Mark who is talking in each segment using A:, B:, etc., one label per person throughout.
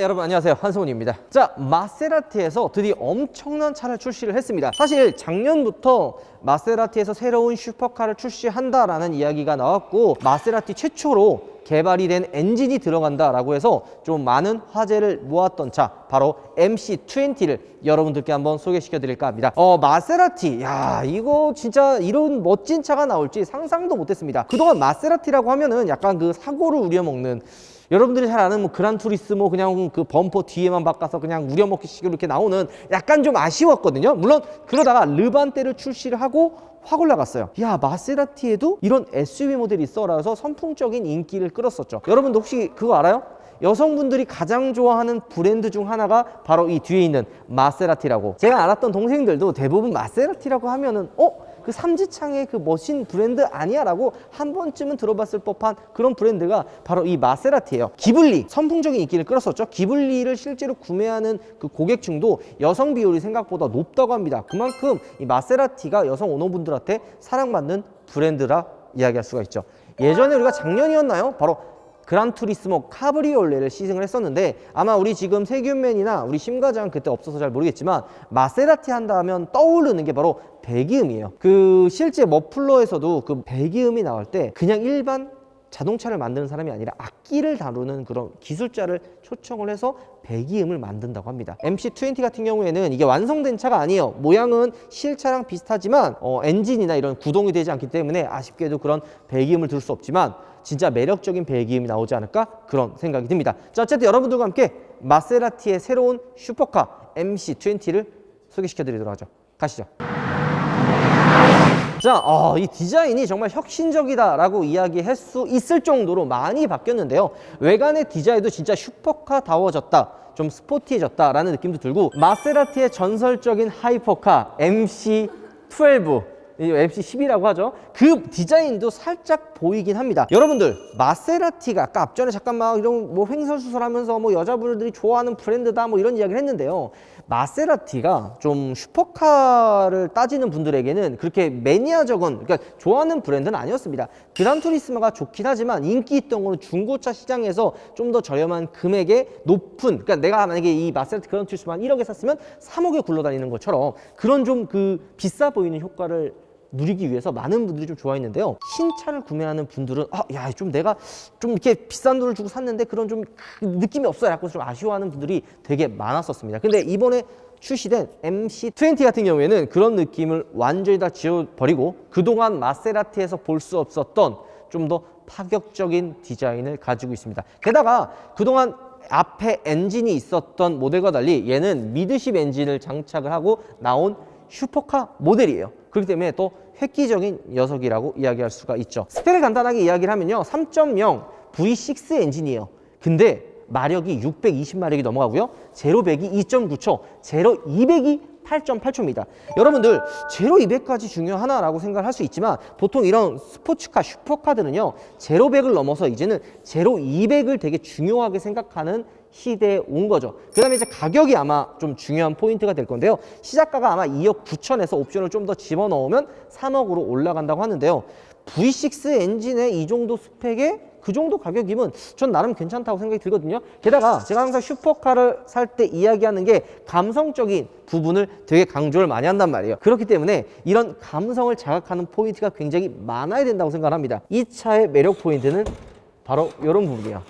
A: 자, 여러분 안녕하세요. 한승훈입니다. 자, 마세라티에서 드디어 엄청난 차를 출시를 했습니다. 사실 작년부터 마세라티에서 새로운 슈퍼카를 출시한다라는 이야기가 나왔고, 마세라티 최초로 개발이 된 엔진이 들어간다라고 해서 좀 많은 화제를 모았던 차, 바로 MC20를 여러분들께 한번 소개시켜 드릴까 합니다. 마세라티, 야, 이거 진짜 이런 멋진 차가 나올지 상상도 못했습니다. 그동안 마세라티라고 하면은 약간 그 사고를 우려먹는, 여러분들이 잘 아는 뭐 그란투리스모 그냥 그 범퍼 뒤에만 바꿔서 그냥 우려먹기식으로 이렇게 나오는, 약간 좀 아쉬웠거든요. 물론 그러다가 르반떼를 출시를 하고 확 올라갔어요. 야, 마세라티에도 이런 SUV 모델이 있어라서 선풍적인 인기를 끌었었죠. 여러분도 혹시 그거 알아요? 여성분들이 가장 좋아하는 브랜드 중 하나가 바로 이 뒤에 있는 마세라티라고. 제가 알았던 동생들도 대부분 마세라티라고 하면은 그 삼지창의 그 멋진 브랜드 아니야? 라고 한 번쯤은 들어봤을 법한 그런 브랜드가 바로 이 마세라티예요. 기블리, 선풍적인 인기를 끌었었죠. 기블리를 실제로 구매하는 그 고객층도 여성 비율이 생각보다 높다고 합니다. 그만큼 이 마세라티가 여성 오너분들한테 사랑받는 브랜드라 이야기할 수가 있죠. 예전에 우리가 작년이었나요? 바로 그란투리스모 카브리올레를 시승을 했었는데, 아마 우리 지금 세균맨이나 우리 심과장 그때 없어서 잘 모르겠지만, 마세라티 한다 하면 떠오르는 게 바로 배기음이에요. 그 실제 머플러에서도 그 배기음이 나올 때 그냥 일반 자동차를 만드는 사람이 아니라 악기를 다루는 그런 기술자를 초청을 해서 배기음을 만든다고 합니다. MC20 같은 경우에는 이게 완성된 차가 아니에요. 모양은 실차랑 비슷하지만 엔진이나 이런 구동이 되지 않기 때문에 아쉽게도 그런 배기음을 들을 수 없지만, 진짜 매력적인 배기음이 나오지 않을까, 그런 생각이 듭니다. 자, 어쨌든 여러분들과 함께 마세라티의 새로운 슈퍼카 MC20를 소개시켜 드리도록 하죠. 가시죠. 자, 이 디자인이 정말 혁신적이다라고 이야기할 수 있을 정도로 많이 바뀌었는데요. 외관의 디자인도 진짜 슈퍼카다워졌다, 좀 스포티해졌다라는 느낌도 들고, 마세라티의 전설적인 하이퍼카 MC12, MC10이라고 하죠. 그 디자인도 살짝 보이긴 합니다. 여러분들, 마세라티가 아까 앞전에 잠깐 막 이런 뭐 횡설수설하면서 뭐 여자분들이 좋아하는 브랜드다 뭐 이런 이야기를 했는데요. 마세라티가 좀 슈퍼카를 따지는 분들에게는 그렇게 매니아적인, 그러니까 좋아하는 브랜드는 아니었습니다. 그란투리스모가 좋긴 하지만 인기 있던 거는 중고차 시장에서 좀 더 저렴한 금액의 높은, 그러니까 내가 만약에 이 마세라티 그란투리스모 한 1억에 샀으면 3억에 굴러다니는 것처럼 그런 좀 그 비싸 보이는 효과를 누리기 위해서 많은 분들이 좀 좋아했는데요. 신차를 구매하는 분들은 야, 좀 내가 좀 이렇게 비싼 돈을 주고 샀는데 그런 좀 느낌이 없어요 라고 좀 아쉬워하는 분들이 되게 많았었습니다. 근데 이번에 출시된 MC20 같은 경우에는 그런 느낌을 완전히 다 지워버리고, 그동안 마세라티에서 볼 수 없었던 좀 더 파격적인 디자인을 가지고 있습니다. 게다가 그동안 앞에 엔진이 있었던 모델과 달리 얘는 미드십 엔진을 장착을 하고 나온 슈퍼카 모델이에요. 그렇기 때문에 또 획기적인 녀석이라고 이야기할 수가 있죠. 스펙을 간단하게 이야기를 하면요, 3.0 V6 엔진이에요. 근데 마력이 620마력이 넘어가고요, 제로 100이 2.9초, 제로 200이 8.8초입니다. 여러분들, 제로 200까지 중요하나라고 생각을 할 수 있지만, 보통 이런 스포츠카, 슈퍼카들은요, 제로 100을 넘어서 이제는 제로 200을 되게 중요하게 생각하는 시대에 온 거죠. 그 다음에 이제 가격이 아마 좀 중요한 포인트가 될 건데요. 시작가가 아마 2억 9천에서 옵션을 좀 더 집어넣으면 3억으로 올라간다고 하는데요. V6 엔진에 이 정도 스펙에 그 정도 가격이면 전 나름 괜찮다고 생각이 들거든요. 게다가 제가 항상 슈퍼카를 살 때 이야기하는 게 감성적인 부분을 되게 강조를 많이 한단 말이에요. 그렇기 때문에 이런 감성을 자극하는 포인트가 굉장히 많아야 된다고 생각합니다. 이 차의 매력 포인트는 바로 이런 부분이에요.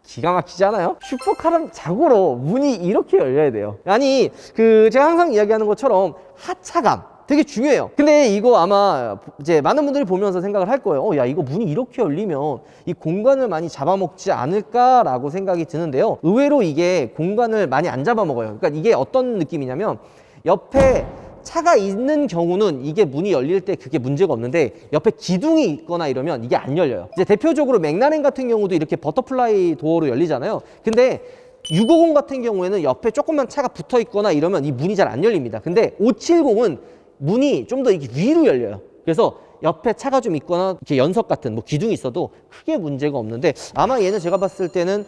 A: 기가 막히지 않아요? 슈퍼카는 자고로 문이 이렇게 열려야 돼요. 아니, 제가 항상 이야기하는 것처럼 하차감 되게 중요해요. 근데 이거 아마 이제 많은 분들이 보면서 생각을 할 거예요. 야, 이거 문이 이렇게 열리면 이 공간을 많이 잡아먹지 않을까라고 생각이 드는데요. 의외로 이게 공간을 많이 안 잡아먹어요. 그러니까 이게 어떤 느낌이냐면, 옆에 차가 있는 경우는 이게 문이 열릴 때 그게 문제가 없는데, 옆에 기둥이 있거나 이러면 이게 안 열려요. 이제 대표적으로 맥라렌 같은 경우도 이렇게 버터플라이 도어로 열리잖아요. 근데 650 같은 경우에는 옆에 조금만 차가 붙어 있거나 이러면 이 문이 잘 안 열립니다. 근데 570은 문이 좀 더 이렇게 위로 열려요. 그래서 옆에 차가 좀 있거나 이렇게 연석 같은 뭐 기둥이 있어도 크게 문제가 없는데, 아마 얘는 제가 봤을 때는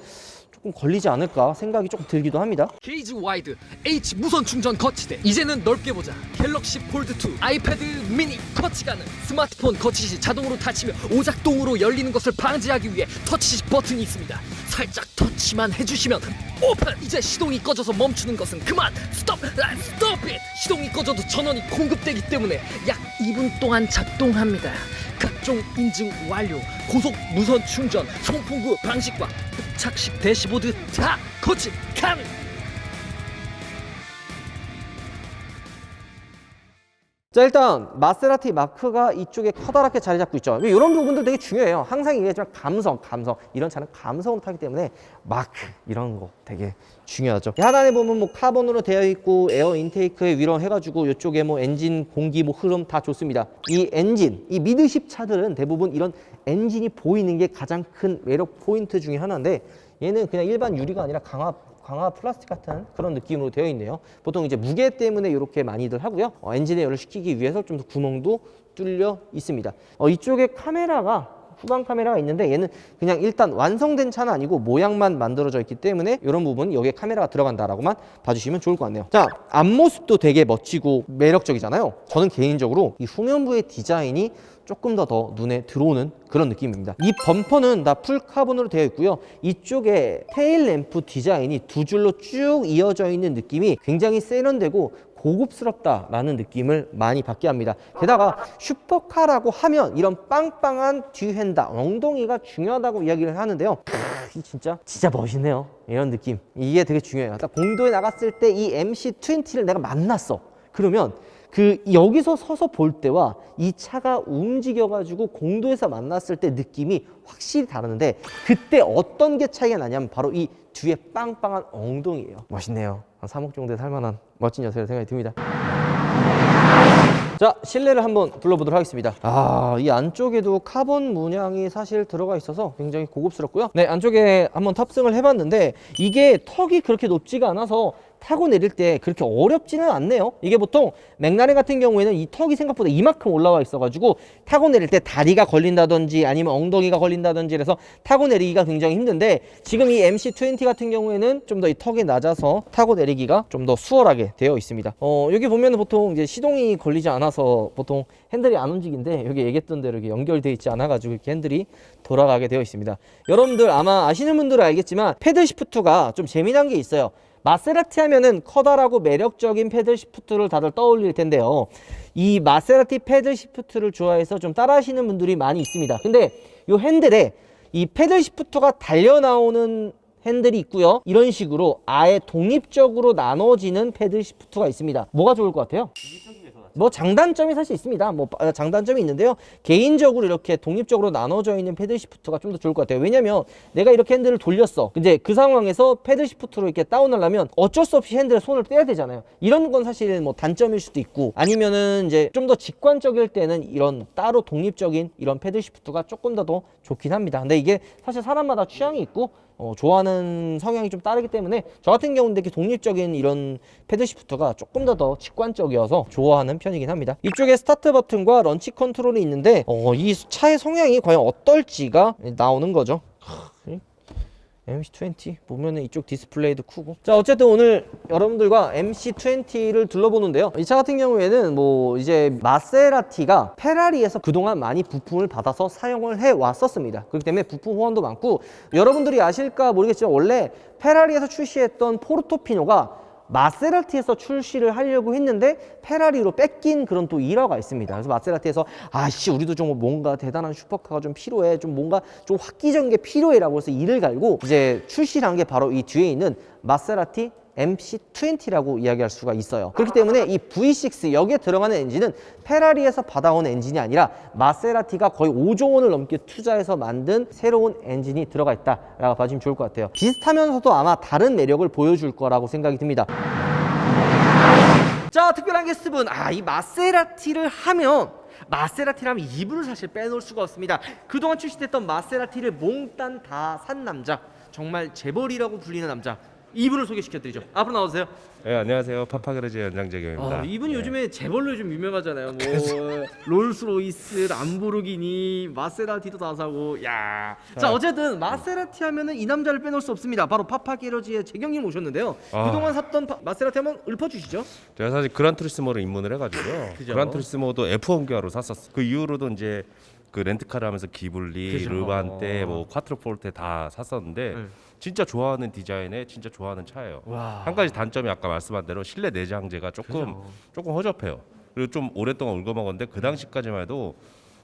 A: 조금 걸리지 않을까 생각이 조금 들기도 합니다.
B: 게이지 와이드 H 무선 충전 거치대. 이제는 넓게 보자. 갤럭시 폴드2, 아이패드 미니 거치가는 스마트폰 거치 시 자동으로 닫히며 오작동으로 열리는 것을 방지하기 위해 터치 버튼이 있습니다. 살짝 터치만 해주시면 오픈! 이제 시동이 꺼져서 멈추는 것은 그만! 스톱! 스톱 잇! 시동이 꺼져도 전원이 공급되기 때문에 약 2분 동안 작동합니다. 각종 인증 완료, 고속 무선 충전, 송풍구 방식과 흡착식 대시보드 다 거치 가능!
A: 자, 일단 마세라티 마크가 이쪽에 커다랗게 자리 잡고 있죠. 이런 부분들 되게 중요해요. 항상 얘기했지만 감성 이런 차는 감성으로 타기 때문에 마크 이런 거 되게 중요하죠. 하단에 보면 뭐 카본으로 되어 있고 에어 인테이크에 위로 해가지고 이쪽에 뭐 엔진 공기 뭐 흐름 다 좋습니다. 이 엔진, 이 미드십 차들은 대부분 이런 엔진이 보이는 게 가장 큰 매력 포인트 중에 하나인데, 얘는 그냥 일반 유리가 아니라 강화 플라스틱 같은 그런 느낌으로 되어 있네요. 보통 이제 무게 때문에 이렇게 많이들 하고요. 엔진에 열을 식히기 위해서 좀 더 구멍도 뚫려 있습니다. 이쪽에 카메라가 후방 카메라가 있는데, 얘는 그냥 일단 완성된 차는 아니고 모양만 만들어져 있기 때문에 이런 부분 여기에 카메라가 들어간다라고만 봐주시면 좋을 것 같네요. 자, 앞모습도 되게 멋지고 매력적이잖아요. 저는 개인적으로 이 후면부의 디자인이 조금 더 눈에 들어오는 그런 느낌입니다. 이 범퍼는 다 풀카본으로 되어 있고요. 이쪽에 테일 램프 디자인이 두 줄로 쭉 이어져 있는 느낌이 굉장히 세련되고 고급스럽다라는 느낌을 많이 받게 합니다. 게다가 슈퍼카라고 하면 이런 빵빵한 뒤핸다, 엉덩이가 중요하다고 이야기를 하는데요. 진짜 멋있네요. 이런 느낌. 이게 되게 중요해요. 딱 공도에 나갔을 때 이 MC20를 내가 만났어. 그러면 여기서 서서 볼 때와 이 차가 움직여가지고 공도에서 만났을 때 느낌이 확실히 다르는데, 그때 어떤 게 차이가 나냐면 바로 이 뒤에 빵빵한 엉덩이예요. 멋있네요. 한 3억 정도에 살만한 멋진 녀석이라는 생각이 듭니다. 자, 실내를 한번 둘러보도록 하겠습니다. 이 안쪽에도 카본 문양이 사실 들어가 있어서 굉장히 고급스럽고요. 네, 안쪽에 한번 탑승을 해봤는데 이게 턱이 그렇게 높지가 않아서 타고 내릴 때 그렇게 어렵지는 않네요. 이게 보통 맥라렌 같은 경우에는 이 턱이 생각보다 이만큼 올라와 있어가지고 타고 내릴 때 다리가 걸린다든지 아니면 엉덩이가 걸린다든지 해서 타고 내리기가 굉장히 힘든데, 지금 이 MC20 같은 경우에는 좀 더 이 턱이 낮아서 타고 내리기가 좀 더 수월하게 되어 있습니다. 여기 보면 보통 이제 시동이 걸리지 않아서 보통 핸들이 안 움직이는데, 여기 얘기했던 대로 이렇게 연결되어 있지 않아가지고 이렇게 핸들이 돌아가게 되어 있습니다. 여러분들 아마 아시는 분들은 알겠지만 패들 시프트가 좀 재미난 게 있어요. 마세라티 하면은 커다랗고 매력적인 패들 시프트를 다들 떠올릴 텐데요. 이 마세라티 패들 시프트를 좋아해서 좀 따라 하시는 분들이 많이 있습니다. 근데 이 핸들에 이 패들 시프트가 달려 나오는 핸들이 있고요. 이런 식으로 아예 독립적으로 나눠지는 패들 시프트가 있습니다. 뭐가 좋을 것 같아요? 뭐 장단점이 사실 있습니다. 뭐 장단점이 있는데요. 개인적으로 이렇게 독립적으로 나눠져 있는 패들 시프트가 좀 더 좋을 것 같아요. 왜냐면 내가 이렇게 핸들을 돌렸어. 근데 그 상황에서 패들 시프트로 이렇게 다운을 하면 어쩔 수 없이 핸들에 손을 떼야 되잖아요. 이런 건 사실 뭐 단점일 수도 있고, 아니면은 이제 좀 더 직관적일 때는 이런 따로 독립적인 이런 패들 시프트가 조금 더 좋긴 합니다. 근데 이게 사실 사람마다 취향이 있고 좋아하는 성향이 좀 다르기 때문에 저 같은 경우는 이렇게 독립적인 이런 패들 시프트가 조금 더 직관적이어서 좋아하는 편이긴 합니다. 이쪽에 스타트 버튼과 런치 컨트롤이 있는데 이 차의 성향이 과연 어떨지가 나오는 거죠. MC20 보면은 이쪽 디스플레이도 크고. 자, 어쨌든 오늘 여러분들과 MC20를 둘러보는데요. 이 차 같은 경우에는 뭐 이제 마세라티가 페라리에서 그동안 많이 부품을 받아서 사용을 해 왔었습니다. 그렇기 때문에 부품 호환도 많고, 여러분들이 아실까 모르겠지만 원래 페라리에서 출시했던 포르토피노가 마세라티에서 출시를 하려고 했는데 페라리로 뺏긴 그런 또 일화가 있습니다. 그래서 마세라티에서 우리도 좀 뭔가 대단한 슈퍼카가 좀 필요해, 좀 뭔가 좀 획기적인 게 필요해라고 해서 일을 갈고 이제 출시를 한 게 바로 이 뒤에 있는 마세라티 MC20라고 이야기할 수가 있어요. 그렇기 때문에 이 V6 여기에 들어가는 엔진은 페라리에서 받아온 엔진이 아니라 마세라티가 거의 5조 원을 넘게 투자해서 만든 새로운 엔진이 들어가 있다라고 봐주시면 좋을 것 같아요. 비슷하면서도 아마 다른 매력을 보여줄 거라고 생각이 듭니다. 자, 특별한 게스트분, 이 마세라티를 하면 이분을 사실 빼놓을 수가 없습니다. 그동안 출시됐던 마세라티를 몽땅 다 산 남자, 정말 재벌이라고 불리는 남자, 이분을 소개시켜드리죠. 앞으로 나오세요.
C: 네, 안녕하세요. 파파그레지 연장재경입니다.
A: 이분이 요즘에 재벌로 좀 유명하잖아요. 뭐 롤스로이스, 람보르기니, 마세라티도 다 사고. 자, 어쨌든 마세라티 하면은 이 남자를 빼놓을 수 없습니다. 바로 파파게러지의 재경님 오셨는데요. 그동안 샀던 마세라티 한번 읊어주시죠.
C: 제가 사실 그란투리스모를 입문을 해가지고요. 그란투리스모도 F1기아로 샀었어. 그 이후로도 이제 그 렌트카를 하면서 기블리,
A: 그죠.
C: 르반테, 뭐 콰트로포르테 다 샀었는데
A: 네.
C: 진짜 좋아하는 디자인에 진짜 좋아하는 차예요.
A: 와.
C: 한 가지 단점이 아까 말씀한 대로 실내 내장재가 조금 허접해요. 그리고 좀 오랫동안 울거먹었는데 그 당시까지만 해도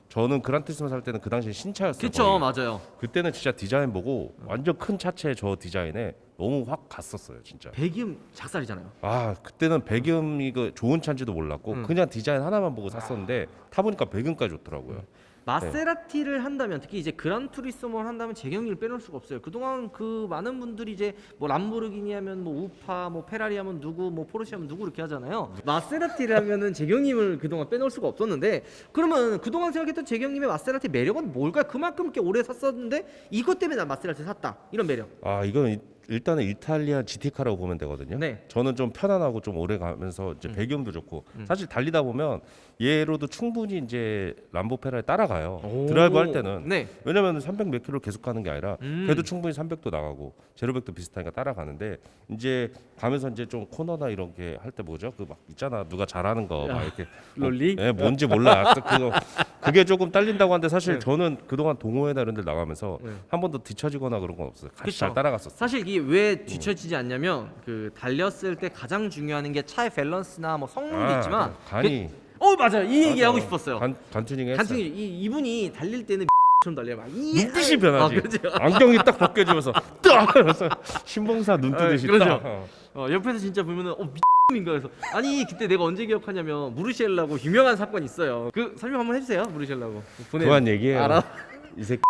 C: 저는 그란투리스모 살 때는 그 당시 신차였어요.
A: 그쵸,
C: 거의.
A: 맞아요.
C: 그때는 진짜 디자인 보고 완전 큰 차체 저 디자인에 너무 확 갔었어요, 진짜.
A: 배기음 작살이잖아요.
C: 아, 그때는 배기음이 그 좋은 차인지도 몰랐고 그냥 디자인 하나만 보고 샀었는데 타보니까 배기음까지 좋더라고요.
A: 마세라티를 한다면 특히 이제 그란투리스모를 한다면 제경기를 빼놓을 수가 없어요. 그동안 그 많은 분들이 이제 뭐 람보르기니 하면 뭐 우파, 뭐 페라리 하면 누구, 뭐 포르쉐 하면 누구 이렇게 하잖아요. 마세라티를 하면은 제경님을 그동안 빼놓을 수가 없었는데 그러면 그동안 생각했던 제경님의 마세라티 매력은 뭘까요? 그만큼 이렇게 오래 샀었는데 이것 때문에 난 마세라티 샀다 이런 매력.
C: 아, 이건 일단은 이탈리안 GT카라고 보면 되거든요.
A: 네.
C: 저는 좀 편안하고 좀 오래 가면서 이제 배기음도 좋고 사실 달리다 보면 얘로도 충분히 이제 람보 페라리 따라가요. 드라이브 할 때는.
A: 네.
C: 왜냐면 300 몇 킬로 계속 가는 게 아니라 걔도 충분히 300도 나가고 제로백도 비슷하니까 따라가는데 이제 가면서 이제 좀 코너나 이런 게 할 때 뭐죠? 그 막 있잖아. 누가 잘하는 거 막 이렇게
A: 롤리?
C: 예, 뭔지 몰라. 그게 조금 딸린다고 하는데 사실 저는 그동안 동호회나 이런 데 나가면서 한 번도 뒤처지거나 그런 건 없어요. 같이
A: 그쵸.
C: 잘 따라갔었어요.
A: 사실 이게 왜 뒤처지지 않냐면 그 달렸을 때 가장 중요한 게 차의 밸런스나 뭐 성능도 있지만
C: 간이
A: 맞아요. 이 얘기 하고 싶었어요.
C: 간 튜닝 했어요.
A: 간충이 이분이 달릴 때는 처럼 달려요. 막
C: 눈빛이 변하지.
A: 그렇죠.
C: 안경이 딱 벗겨지면서 딱 이러면서 신봉사 눈 뜨듯이
A: 그렇죠.
C: 딱.
A: 옆에서 진짜 보면은 미친인가 그래서 아니 그때 내가 언제 기억하냐면 무르시엘라고 유명한 사건이 있어요. 그 설명 한번 해주세요. 무르시엘라고
C: 그만 얘기해요.
A: 알아.
C: 이 새끼.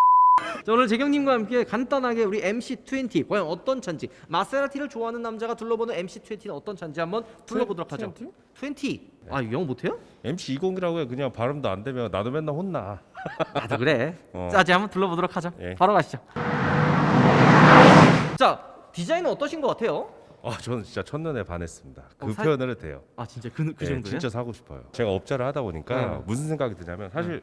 A: 자, 오늘 재경님과 함께 간단하게 우리 MC20 과연 어떤 차인지 마세라티를 좋아하는 남자가 둘러보는 MC20는 어떤 차인지 한번 둘러보도록 하죠. 20? 아 영어 못해요?
C: MC20이라고 해. 그냥 발음도 안 되면 나도 맨날 혼나.
A: 나도 그래.
C: 어.
A: 자 이제 한번 둘러보도록 하죠.
C: 예.
A: 바로 가시죠. 자 디자인은 어떠신 것 같아요?
C: 저는 진짜 첫눈에 반했습니다. 그
A: 사-
C: 표현을 해도 돼요.
A: 아 진짜 그
C: 예,
A: 정도예요?
C: 진짜 사고 싶어요. 제가 업자를 하다 보니까 무슨 생각이 드냐면 사실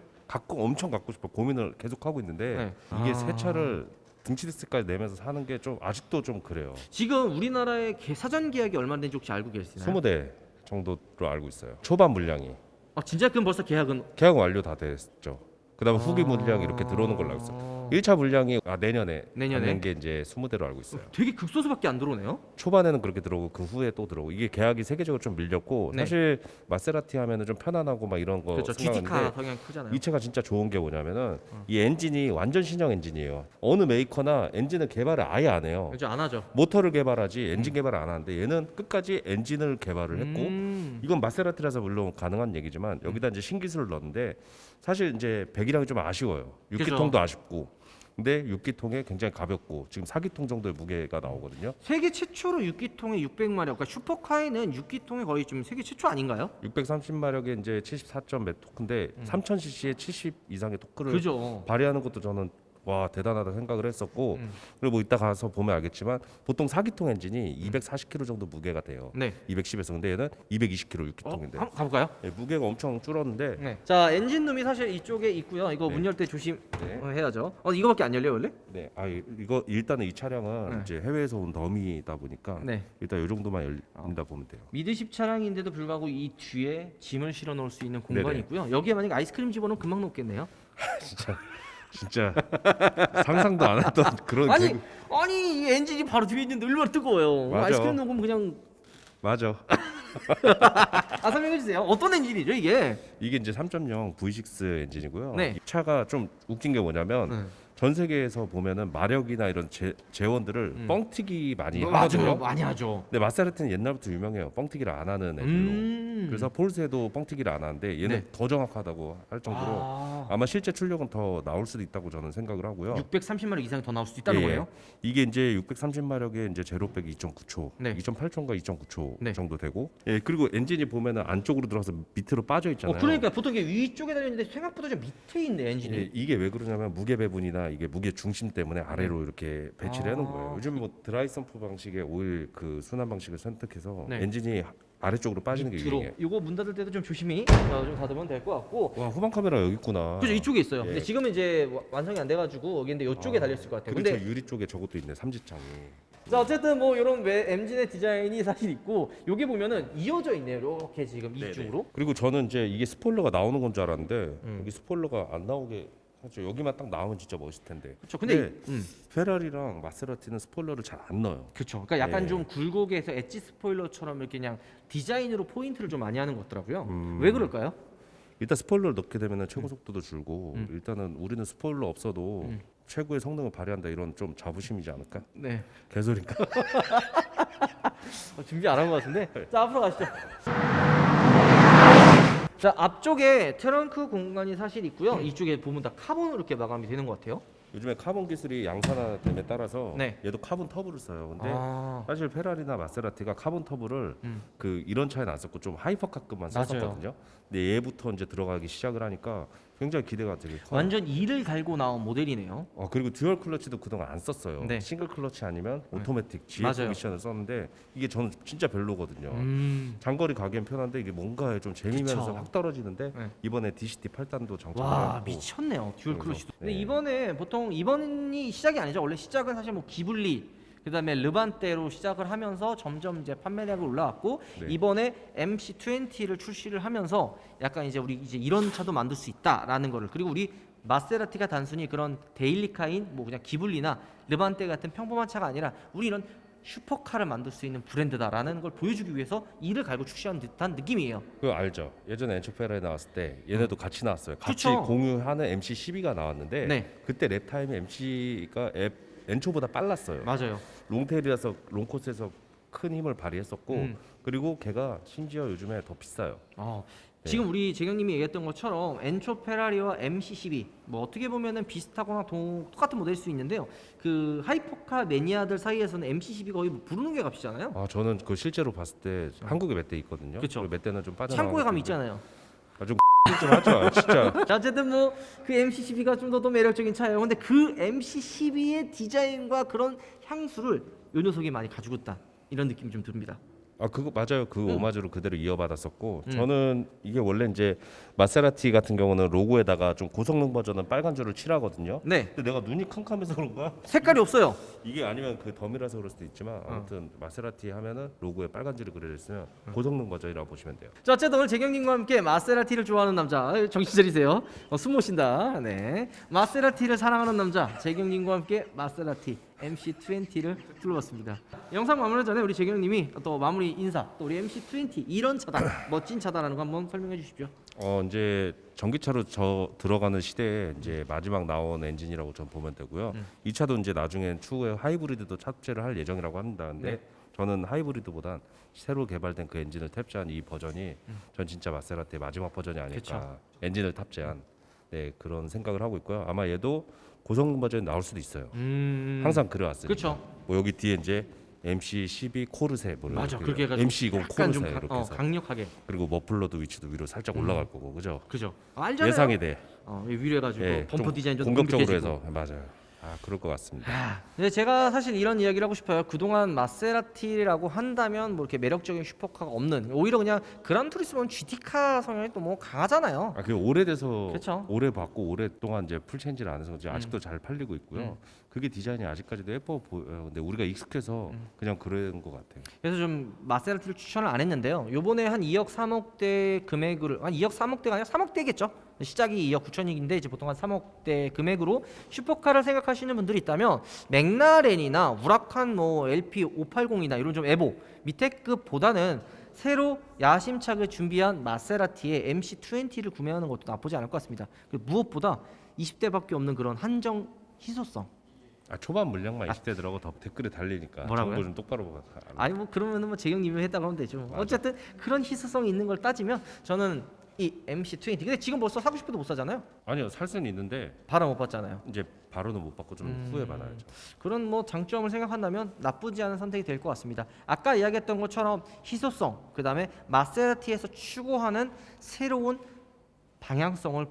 C: 엄청 갖고 싶어 고민을 계속 하고 있는데
A: 네.
C: 이게 새 차를 등치리스까지 내면서 사는 게 좀 아직도 좀 그래요.
A: 지금 우리나라의 사전 계약이 얼마 된지 혹시 알고 계시나요?
C: 20대 정도로 알고 있어요. 초반 물량이.
A: 아 진짜 그럼 벌써 계약은
C: 계약 완료 다 됐죠. 그다음에 후기 물량 이렇게 들어오는 걸로 알고 있어요. 1차 물량이 내년에 받는 게 이제 20대로 알고 있어요.
A: 되게 극소수밖에 안 들어오네요.
C: 초반에는 그렇게 들어오고 그 후에 또 들어오고 이게 계약이 세계적으로 좀 밀렸고
A: 네.
C: 사실 마세라티 하면은 좀 편안하고 막 이런 거
A: 그렇죠. GT카
C: 생각하는데
A: 성향 크잖아요.
C: 이 차가 진짜 좋은 게 뭐냐면은 이 엔진이 완전 신형 엔진이에요. 어느 메이커나 엔진을 개발을 아예 안 해요.
A: 그렇죠. 안 하죠.
C: 모터를 개발하지 엔진 개발을 안 하는데 얘는 끝까지 엔진을 개발을 했고 이건 마세라티라서 물론 가능한 얘기지만 여기다 이제 신기술을 넣었는데 사실 이제 배기량이 좀 아쉬워요. 6기통도 아쉽고. 근데 6기통에 굉장히 가볍고 지금 4기통 정도의 무게가 나오거든요.
A: 세계 최초로 6기통에 600마력. 그러니까 슈퍼카에는 6기통에 거의 좀 세계 최초 아닌가요?
C: 630마력에 이제 74점 몇 토크인데 3000cc에 70 이상의 토크를
A: 그죠.
C: 발휘하는 것도 저는 와 대단하다 생각을 했었고 그리고 뭐 이따 가서 보면 알겠지만 보통 4기통 엔진이 240kg 정도 무게가 돼요.
A: 네.
C: 210에서 근데 얘는 220kg 6기통인데
A: 한번 가볼까요?
C: 무게가 엄청 줄었는데
A: 네. 자 엔진룸이 사실 이쪽에 있고요. 이거 문 열 때 조심해야죠. 이거밖에 안 열려요 원래?
C: 네, 이거 일단은 이 차량은 이제 해외에서 온 더미다 보니까
A: 네.
C: 일단 이 정도만 열린다 보면 돼요.
A: 미드십 차량인데도 불구하고 이 뒤에 짐을 실어 놓을 수 있는 공간이
C: 네네.
A: 있고요. 여기에 만약 아이스크림 집어넣으면 금방 녹겠네요.
C: 진짜 상상도 안 했던 그런
A: 아니
C: 개그-
A: 아니 이 엔진이 바로 뒤에 있는데 얼마나 뜨거워요.
C: 맞아.
A: 아이스크림 녹으면 그냥
C: 맞아.
A: 설명해 주세요. 어떤 엔진이죠 이게?
C: 이게 이제 3.0 V6 엔진이고요.
A: 네.
C: 이 차가 좀 웃긴 게 뭐냐면 전 세계에서 보면은 마력이나 이런 재원들을 뻥튀기 많이 하거든요.
A: 맞아요. 많이 하죠.
C: 근데 마세라티는 옛날부터 유명해요. 뻥튀기를 안 하는 애들로. 그래서 폴스에도 뻥튀기를 안 하는데 얘는
A: 네.
C: 더 정확하다고 할 정도로 아마 실제 출력은 더 나올 수도 있다고 저는 생각을 하고요.
A: 630마력 이상 더 나올 수 있다는
C: 예,
A: 거예요?
C: 이게 이제 630마력에 이제 제로백이 2.9초,
A: 네.
C: 2.8초인가 2.9초
A: 네.
C: 정도 되고, 예 그리고 엔진이 보면은 안쪽으로 들어가서 밑으로 빠져 있잖아요.
A: 그러니까 보통 이게 위쪽에 달렸는데 생각보다 좀 밑에 있네 엔진이.
C: 예, 이게 왜 그러냐면 무게 배분이나 이게 무게 중심 때문에 아래로 이렇게 배치를 해놓은 거예요. 요즘 뭐 드라이 펌프 방식의 오일 그 순환 방식을 선택해서
A: 네.
C: 엔진이 아래쪽으로 빠지는 게
A: 밑으로.
C: 유행해요.
A: 이거 문 닫을 때도 좀 조심히 좀 닫으면 될 것 같고.
C: 와 후방 카메라 여기 있구나.
A: 그죠 이쪽에 있어요.
C: 예.
A: 근데 지금은 이제 완성이 안 돼가지고 여기 있는데 이쪽에 달렸을 것 같아요.
C: 그리고
A: 근데
C: 저 유리 쪽에 저것도 있네 삼지창이.
A: 자 어쨌든 뭐 이런 엔진의 디자인이 사실 있고 여기 보면은 이어져 있네요. 이렇게 지금 이쪽으로.
C: 그리고 저는 이제 이게 스포일러가 나오는 건 줄 알았는데 여기 스포일러가 안 나오게 그렇죠. 여기만 딱 나오면 진짜 멋있을 텐데.
A: 그렇죠. 근데
C: 근데 페라리랑 마세라티는 스포일러를 잘 안 넣어요.
A: 그렇죠. 그러니까 약간
C: 네.
A: 좀 굴곡에 해서 엣지 스포일러처럼 이렇게 그냥 디자인으로 포인트를 좀 많이 하는 것 같더라고요. 왜 그럴까요?
C: 일단 스포일러를 넣게 되면 최고 속도도 줄고 일단은 우리는 스포일러 없어도 최고의 성능을 발휘한다 이런 좀 자부심이지 않을까?
A: 네.
C: 개소리인가?
A: 준비 안 한 것 같은데. 자, 앞으로 가시죠. 자, 앞쪽에 트렁크 공간이 사실 있고요. 이쪽에 보면 다 카본으로 이렇게 마감이 되는 것 같아요.
C: 요즘에 카본 기술이 양산화됨에 따라서
A: 네.
C: 얘도 카본 터브를 써요. 근데
A: 아,
C: 사실 페라리나 마세라티가 카본 터브를 그 이런 차에는 안 썼고 좀 하이퍼카급만
A: 맞아요.
C: 썼었거든요. 근데 얘부터 이제 들어가기 시작을 하니까 굉장히 기대가 되게 커요.
A: 완전 이를 갈고 나온 모델이네요.
C: 그리고 듀얼 클러치도 그동안 안 썼어요.
A: 네.
C: 싱글 클러치 아니면 오토매틱
A: 맞아요.
C: GF 미션을 썼는데 이게 저는 진짜 별로거든요. 장거리 가기엔 편한데 이게 뭔가 좀 재미면서
A: 그쵸.
C: 확 떨어지는데
A: 네.
C: 이번에 DCT 8단도 장착을
A: 와,
C: 했고
A: 미쳤네요. 듀얼
C: 그래서,
A: 클러치도. 근데
C: 네.
A: 이번에 보통 이번이 시작이 아니죠. 원래 시작은 사실 뭐 기블리 그다음에 르반떼로 시작을 하면서 점점 이제 판매량이 올라왔고
C: 네.
A: 이번에 MC20를 출시를 하면서 약간 이제 우리 이제 이런 차도 만들 수 있다라는 거를 그리고 우리 마세라티가 단순히 그런 데일리카인 뭐 그냥 기블리나 르반떼 같은 평범한 차가 아니라 우리 이런 슈퍼카를 만들 수 있는 브랜드다라는 걸 보여주기 위해서 이를 갈고 출시한 듯한 느낌이에요.
C: 그거 알죠? 예전에 엔초 페라리 나왔을 때 얘네도 같이 나왔어요. 같이
A: 그쵸.
C: 공유하는 MC12가 나왔는데
A: 네.
C: 그때 랩 타임이 MC가 엔초보다 빨랐어요.
A: 맞아요.
C: 롱테일이라서 롱코스에서 큰 힘을 발휘했었고
A: 음.
C: 그리고 걔가 심지어 요즘에 더 비싸요. 네.
A: 지금 우리 재경님이 얘기했던 것처럼 엔초 페라리와 MC12 뭐 어떻게 보면은 비슷하거나 똑같은 모델일 수 있는데요. 그 하이퍼카 매니아들 사이에서는 MC12 거의 뭐 부르는 게 값이잖아요.
C: 저는 그 실제로 봤을 때 한국에 몇 대 있거든요.
A: 그쵸.
C: 몇 대는 좀 빠져.
A: 창고에 가면 있잖아요.
C: 좀 하죠, 진짜.
A: 자, 어쨌든 뭐 그 MC12가 좀 더 매력적인 차예요. 근데 그 MC12의 디자인과 그런 향수를 요 녀석이 많이 가지고 있다. 이런 느낌이 좀 듭니다.
C: 그거 맞아요. 그 오마주로 그대로 이어받았었고
A: 음.
C: 저는 이게 원래 이제 마세라티 같은 경우는 로고에다가 좀 고성능 버전은 빨간 줄을 칠하거든요.
A: 네.
C: 근데 내가 눈이 캄캄해서 그런가?
A: 색깔이 없어요.
C: 이게 아니면 그 덤이라서 그럴 수도 있지만 아무튼 마세라티 하면은 로고에 빨간 줄이 그려져 있으면 고성능 버전이라고 보시면 돼요.
A: 자, 어쨌든 오늘 재경님과 함께 마세라티를 좋아하는 남자 정신 차리세요. 숨 못 쉰다. 네. 마세라티를 사랑하는 남자 재경님과 함께 마세라티 MC20를 둘러봤습니다. 영상 마무리 전에 우리 재경님이 또 마무리 인사, 또 우리 MC20 이런 차다, 멋진 차다라는 거 한번 설명해 주십시오.
C: 이제 전기차로 들어가는 시대에 이제 마지막 나온 엔진이라고 전 보면 되고요. 이 차도 이제 나중엔 추후에 하이브리드도 탑재를 할 예정이라고 합니다. 근데
A: 네.
C: 저는 하이브리드보단 새로 개발된 그 엔진을 탑재한 이 버전이 전 진짜 마세라티의 마지막 버전이 아닐까.
A: 그쵸.
C: 엔진을 탑재한 그런 생각을 하고 있고요. 아마 얘도 고성능 버전이 나올 수도 있어요. 항상 그래왔으니까.
A: 그쵸.
C: 뭐 여기 뒤에 이제 MC12 코르세 뭐
A: 맞아,
C: 이렇게
A: 그렇게 해가지고
C: MC20
A: 약간 좀
C: 코르세 이렇게 해서
A: 강력하게.
C: 그리고 머플러도 위치도 위로 살짝 올라갈 거고 그죠?
A: 그죠? 알잖아요.
C: 예상이 돼.
A: 위로 해가지고 범퍼
C: 좀
A: 디자인 좀
C: 공격적으로
A: 공격해지고.
C: 해서 맞아요. 그럴 것 같습니다.
A: 근데 제가 사실 이런 이야기를 하고 싶어요. 그동안 마세라티라고 한다면 뭐 이렇게 매력적인 슈퍼카가 없는 오히려 그냥 그란투리스모는 GT카 성향이 또 뭐 강하잖아요.
C: 그 오래돼서
A: 그쵸.
C: 오래 봤고 오랫동안 이제 풀 체인지를 안 해서 이제 아직도 잘 팔리고 있고요. 그게 디자인이 아직까지도 예뻐 보여요. 근데 우리가 익숙해서 그냥 그런 것 같아요.
A: 그래서 좀 마세라티를 추천을 안 했는데요. 요번에 한 2억 3억대 금액을 한 2억 3억대가 아니라 3억대겠죠. 시작이 2억 9천억인데 이제 보통 한 3억대 금액으로 슈퍼카를 생각하시는 분들이 있다면 맥라렌이나 우라칸 뭐 LP 580이나 이런 좀 에보 밑에 급보다는 새로 야심차게 준비한 마세라티의 MC20를 구매하는 것도 나쁘지 않을 것 같습니다. 그리고 무엇보다 20대밖에 없는 그런 한정 희소성.
C: 초반 물량만 20대 들어가고 더 댓글에 달리니까
A: 뭐라고요?
C: 정보 좀 똑바로 봐.
A: 아니 뭐 그러면은 뭐 재경님이 했다고 하면 되죠. 어쨌든 그런 희소성이 있는 걸 따지면 저는 이 MC20 근데 지금 벌써 사고 싶어도 못 사잖아요.
C: 아니요, 살 수는 있는데
A: 바로 못 받잖아요.
C: 이제 바로는 못 받고 좀 후에 받아야죠.
A: 그런 뭐 장점을 생각한다면 나쁘지 않은 선택이 될 것 같습니다. 아까 이야기했던 것처럼 희소성, 그다음에 마세라티에서 추구하는 새로운 방향성을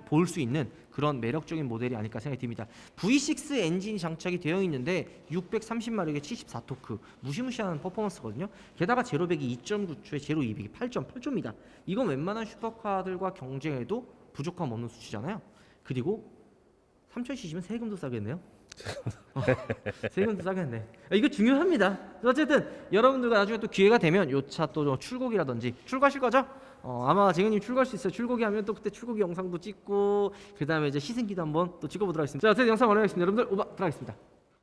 A: 볼 수 있는 그런 매력적인 모델이 아닐까 생각이 듭니다. V6 엔진이 장착이 되어 있는데 630마력의 74토크 무시무시한 퍼포먼스거든요. 게다가 제로백이 2.9초에 제로 200이 8.8초입니다. 이건 웬만한 슈퍼카들과 경쟁해도 부족함 없는 수치잖아요. 그리고 3000cc면 세금도 싸겠네요. 세금도 싸겠네. 이거 중요합니다. 어쨌든 여러분들과 나중에 또 기회가 되면 이 차 또 출고기라든지 출고하실 거죠? 아마 재경님 출고할 수 있어요. 출고기 하면 또 그때 출고기 영상도 찍고 그 다음에 이제 시승기도 한번 또 찍어보도록 하겠습니다. 자, 어쨌든 영상 마무리하겠습니다. 여러분들 오바 들어가겠습니다.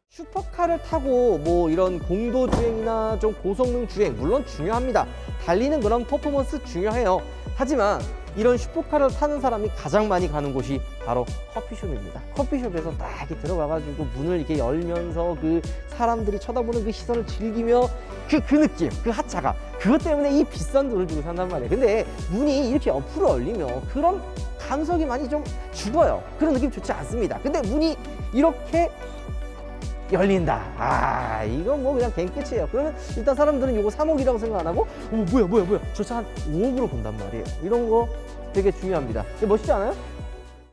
A: 슈퍼카를 타고 뭐 이런 공도 주행이나 좀 고성능 주행 물론 중요합니다. 달리는 그런 퍼포먼스 중요해요. 하지만 이런 슈퍼카를 타는 사람이 가장 많이 가는 곳이 바로 커피숍입니다. 커피숍에서 딱 이렇게 들어가가지고 문을 이렇게 열면서 그 사람들이 쳐다보는 그 시선을 즐기며 그 느낌, 그 하차가 그것 때문에 이 비싼 돈을 주고 산단 말이에요. 근데 문이 이렇게 옆으로 열리면 그런 감성이 많이 좀 죽어요. 그런 느낌 좋지 않습니다. 근데 문이 이렇게 열린다. 이건 뭐 그냥 갱 끝이에요. 그러면 일단 사람들은 이거 3억이라고 생각 안 하고 뭐야 저 차 한 5억으로 본단 말이에요. 이런 거 되게 중요합니다. 멋있지 않아요?